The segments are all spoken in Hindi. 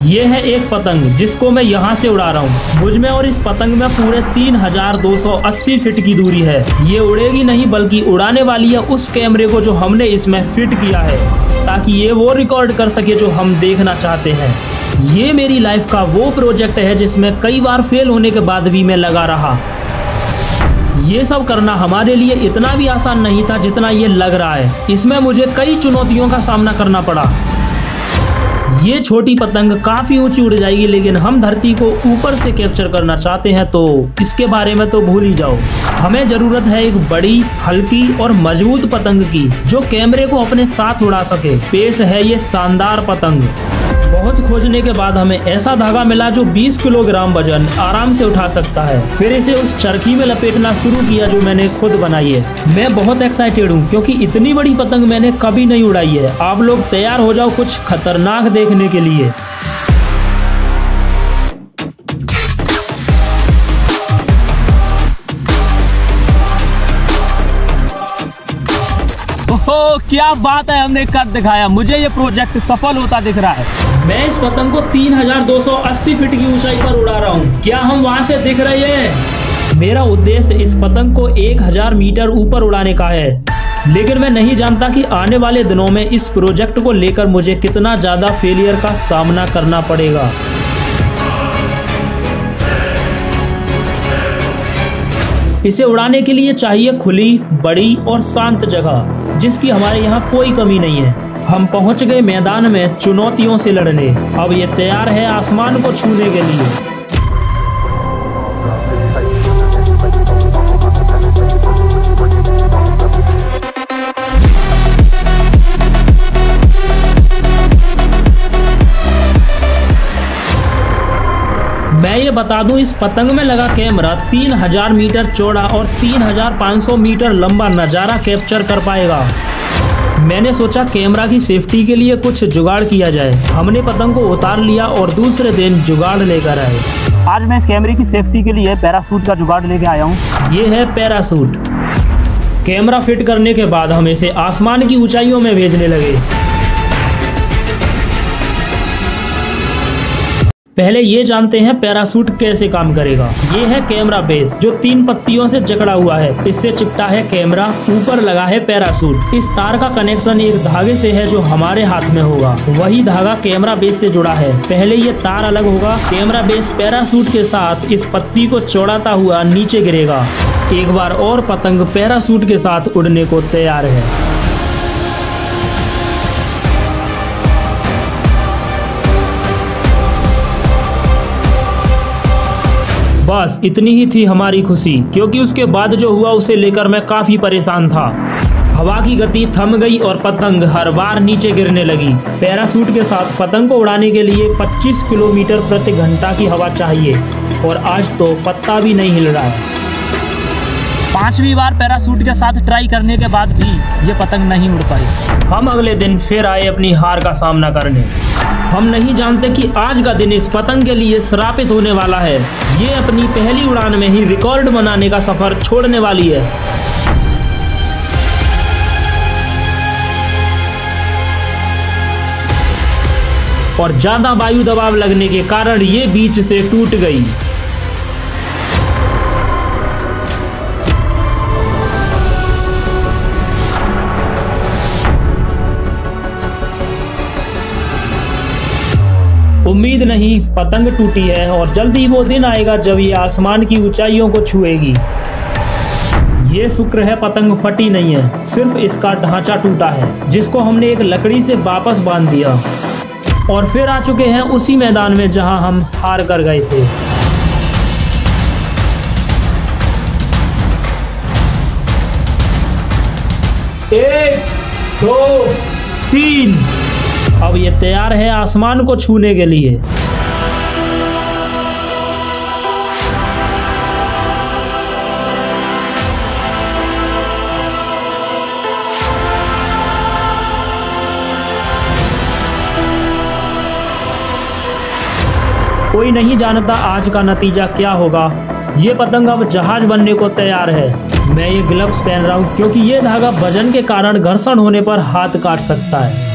ये है एक पतंग जिसको मैं यहाँ से उड़ा रहा हूँ। मुझ में और इस पतंग में पूरे 3280 फीट की दूरी है। ये उड़ेगी नहीं बल्कि उड़ाने वाली है उस कैमरे को जो हमने इसमें फिट किया है, ताकि ये वो रिकॉर्ड कर सके जो हम देखना चाहते हैं। ये मेरी लाइफ का वो प्रोजेक्ट है जिसमें कई बार फेल होने के बाद भी मैं लगा रहा। ये सब करना हमारे लिए इतना भी आसान नहीं था जितना ये लग रहा है। इसमें मुझे कई चुनौतियों का सामना करना पड़ा। ये छोटी पतंग काफी ऊंची उड़ जाएगी, लेकिन हम धरती को ऊपर से कैप्चर करना चाहते हैं तो इसके बारे में तो भूल ही जाओ। हमें जरूरत है एक बड़ी, हल्की और मजबूत पतंग की जो कैमरे को अपने साथ उड़ा सके। पेश है ये शानदार पतंग। बहुत खोजने के बाद हमें ऐसा धागा मिला जो 20 किलोग्राम वजन आराम से उठा सकता है। फिर इसे उस चरखी में लपेटना शुरू किया जो मैंने खुद बनाई है। मैं बहुत एक्साइटेड हूँ क्योंकि इतनी बड़ी पतंग मैंने कभी नहीं उड़ाई है। आप लोग तैयार हो जाओ कुछ खतरनाक देखने के लिए। ओह क्या बात है, हमने कर दिखाया। मुझे ये प्रोजेक्ट सफल होता दिख रहा है। मैं इस पतंग को 3280 फीट की ऊंचाई पर उड़ा रहा हूँ। क्या हम वहाँ से दिख रहे हैं? मेरा उद्देश्य इस पतंग को 1000 मीटर ऊपर उड़ाने का है, लेकिन मैं नहीं जानता कि आने वाले दिनों में इस प्रोजेक्ट को लेकर मुझे कितना ज्यादा फेलियर का सामना करना पड़ेगा। इसे उड़ाने के लिए चाहिए खुली, बड़ी और शांत जगह, जिसकी हमारे यहाँ कोई कमी नहीं है। हम पहुंच गए मैदान में चुनौतियों से लड़ने। अब ये तैयार है आसमान को छूने के लिए। मैं ये बता दूं, इस पतंग में लगा कैमरा 3000 मीटर चौड़ा और 3500 मीटर लंबा नज़ारा कैप्चर कर पाएगा। मैंने सोचा कैमरा की सेफ्टी के लिए कुछ जुगाड़ किया जाए। हमने पतंग को उतार लिया और दूसरे दिन जुगाड़ लेकर आए। आज मैं इस कैमरे की सेफ्टी के लिए पैरासूट का जुगाड़ लेके आया हूँ। ये है पैरासूट। कैमरा फिट करने के बाद हम इसे आसमान की ऊंचाइयों में भेजने लगे। पहले ये जानते हैं पैरासूट कैसे काम करेगा। ये है कैमरा बेस जो 3 पत्तियों से जकड़ा हुआ है। इससे चिपटा है कैमरा, ऊपर लगा है पैरासूट। इस तार का कनेक्शन एक धागे से है जो हमारे हाथ में होगा। वही धागा कैमरा बेस से जुड़ा है। पहले ये तार अलग होगा। कैमरा बेस पैरासूट के साथ इस पत्ती को चौड़ाता हुआ नीचे गिरेगा। एक बार और पतंग पैरासूट के साथ उड़ने को तैयार है। बस इतनी ही थी हमारी खुशी, क्योंकि उसके बाद जो हुआ उसे लेकर मैं काफी परेशान था। हवा की गति थम गई और पतंग हर बार नीचे गिरने लगी। पैरासूट के साथ पतंग को उड़ाने के लिए 25 किलोमीटर प्रति घंटा की हवा चाहिए और आज तो पत्ता भी नहीं हिल रहा है। 5वीं बार पैरासूट के साथ ट्राई करने के बाद भी ये पतंग नहीं उड़ पाई। हम अगले दिन फिर आए अपनी हार का सामना करने। हम नहीं जानते कि आज का दिन इस पतंग के लिए श्रापित होने वाला है। ये अपनी पहली उड़ान में ही रिकॉर्ड बनाने का सफर छोड़ने वाली है। और ज्यादा वायु दबाव लगने के कारण ये बीच से टूट गई। उम्मीद नहीं, पतंग टूटी है और जल्दी वो दिन आएगा जब ये आसमान की ऊंचाइयों को छुएगी। ये शुक्र है पतंग फटी नहीं है, सिर्फ इसका ढांचा टूटा है, जिसको हमने एक लकड़ी से वापस बांध दिया और फिर आ चुके हैं उसी मैदान में जहां हम हार कर गए थे। एक, दो, तीन। अब ये तैयार है आसमान को छूने के लिए। कोई नहीं जानता आज का नतीजा क्या होगा। ये पतंग अब जहाज बनने को तैयार है। मैं ये ग्लव्स पहन रहा हूँ क्योंकि ये धागा वजन के कारण घर्षण होने पर हाथ काट सकता है।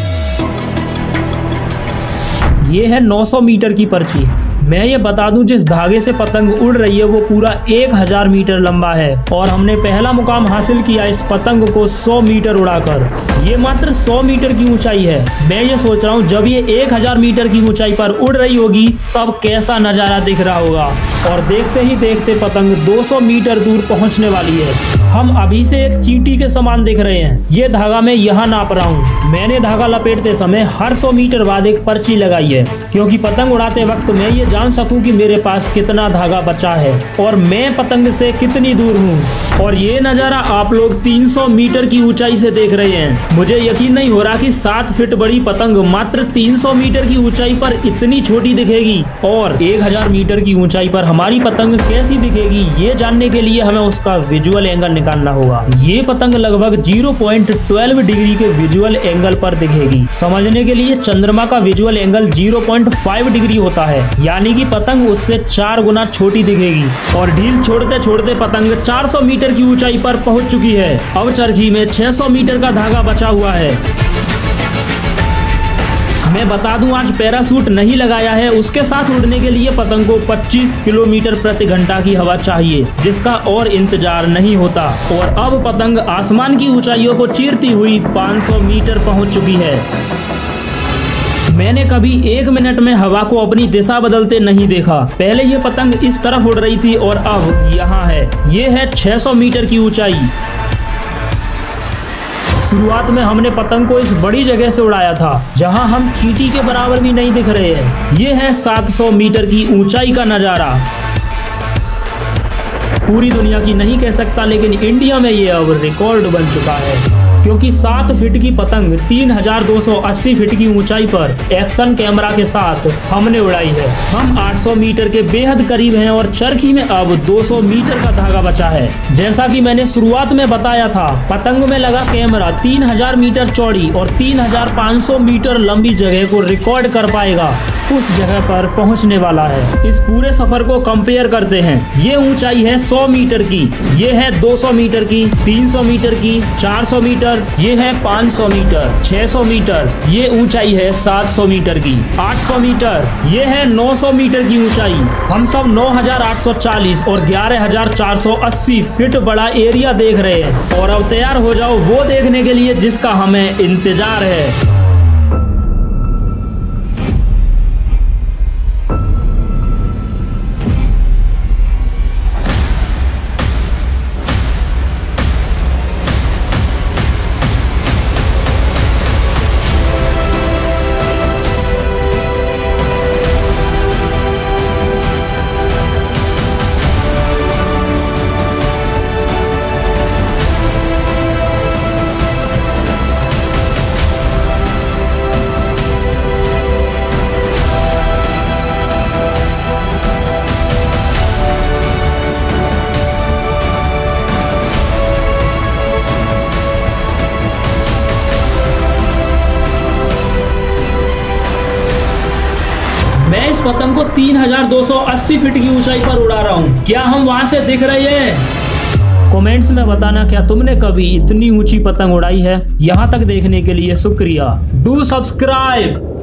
ये है 900 मीटर की पर्ची। मैं ये बता दूं, जिस धागे से पतंग उड़ रही है वो पूरा 1000 मीटर लंबा है और हमने पहला मुकाम हासिल किया इस पतंग को 100 मीटर उड़ाकर। ये मात्र 100 मीटर की ऊंचाई है। मैं ये सोच रहा हूँ जब ये 1000 मीटर की ऊंचाई पर उड़ रही होगी तब कैसा नजारा दिख रहा होगा। और देखते ही देखते पतंग 200 मीटर दूर पहुँचने वाली है। हम अभी से एक चींटी के समान दिख रहे हैं। ये धागा मैं यहाँ नाप रहा हूँ। मैंने धागा लपेटते समय हर 100 मीटर बाद एक पर्ची लगाई है, क्योंकि पतंग उड़ाते वक्त मैं ये जान सकूं कि मेरे पास कितना धागा बचा है और मैं पतंग से कितनी दूर हूँ। और ये नज़ारा आप लोग 300 मीटर की ऊंचाई से देख रहे हैं। मुझे यकीन नहीं हो रहा कि 7 फीट बड़ी पतंग मात्र 300 मीटर की ऊंचाई पर इतनी छोटी दिखेगी और 1000 मीटर की ऊंचाई पर हमारी पतंग कैसी दिखेगी, ये जानने के लिए हमें उसका विजुअल एंगल निकालना होगा। ये पतंग लगभग 0.12 डिग्री के विजुअल एंगल पर दिखेगी। समझने के लिए चंद्रमा का विजुअल एंगल 0.5 डिग्री होता है, यानी कि पतंग उससे 4 गुना छोटी दिखेगी। और ढील छोड़ते छोड़ते पतंग 400 मीटर की ऊंचाई पर पहुंच चुकी है। अब चरखी में 600 मीटर का धागा बचा हुआ है। मैं बता दूं, आज पैराशूट नहीं लगाया है। उसके साथ उड़ने के लिए पतंग को 25 किलोमीटर प्रति घंटा की हवा चाहिए, जिसका और इंतजार नहीं होता। और अब पतंग आसमान की ऊंचाइयों को चीरती हुई 500 मीटर पहुंच चुकी है। मैंने कभी 1 मिनट में हवा को अपनी दिशा बदलते नहीं देखा। पहले ये पतंग इस तरफ उड़ रही थी और अब यहाँ है। ये है 600 मीटर की ऊंचाई। शुरुआत में हमने पतंग को इस बड़ी जगह से उड़ाया था जहां हम चींटी के बराबर भी नहीं दिख रहे हैं। ये है 700 मीटर की ऊंचाई का नजारा। पूरी दुनिया की नहीं कह सकता, लेकिन इंडिया में ये अब रिकॉर्ड बन चुका है, क्योंकि 7 फीट की पतंग 3280 फीट की ऊंचाई पर एक्शन कैमरा के साथ हमने उड़ाई है। हम 800 मीटर के बेहद करीब हैं और चरखी में अब 200 मीटर का धागा बचा है। जैसा कि मैंने शुरुआत में बताया था, पतंग में लगा कैमरा 3000 मीटर चौड़ी और 3500 मीटर लंबी जगह को रिकॉर्ड कर पाएगा। उस जगह पर पहुंचने वाला है। इस पूरे सफर को कंपेयर करते हैं। ये ऊंचाई है 100 मीटर की, ये है 200 मीटर की, 300 मीटर की, 400 मीटर, ये है 500 मीटर, 600 मीटर, ये ऊंचाई है 700 मीटर की, 800 मीटर, ये है 900 मीटर की ऊंचाई। हम सब 9840 और 11480 फीट बड़ा एरिया देख रहे हैं। और अब तैयार हो जाओ वो देखने के लिए जिसका हमें इंतजार है। मैं इस पतंग को 3280 फीट की ऊंचाई पर उड़ा रहा हूँ। क्या हम वहां से दिख रहे हैं? कमेंट्स में बताना, क्या तुमने कभी इतनी ऊंची पतंग उड़ाई है? यहाँ तक देखने के लिए शुक्रिया। Do subscribe.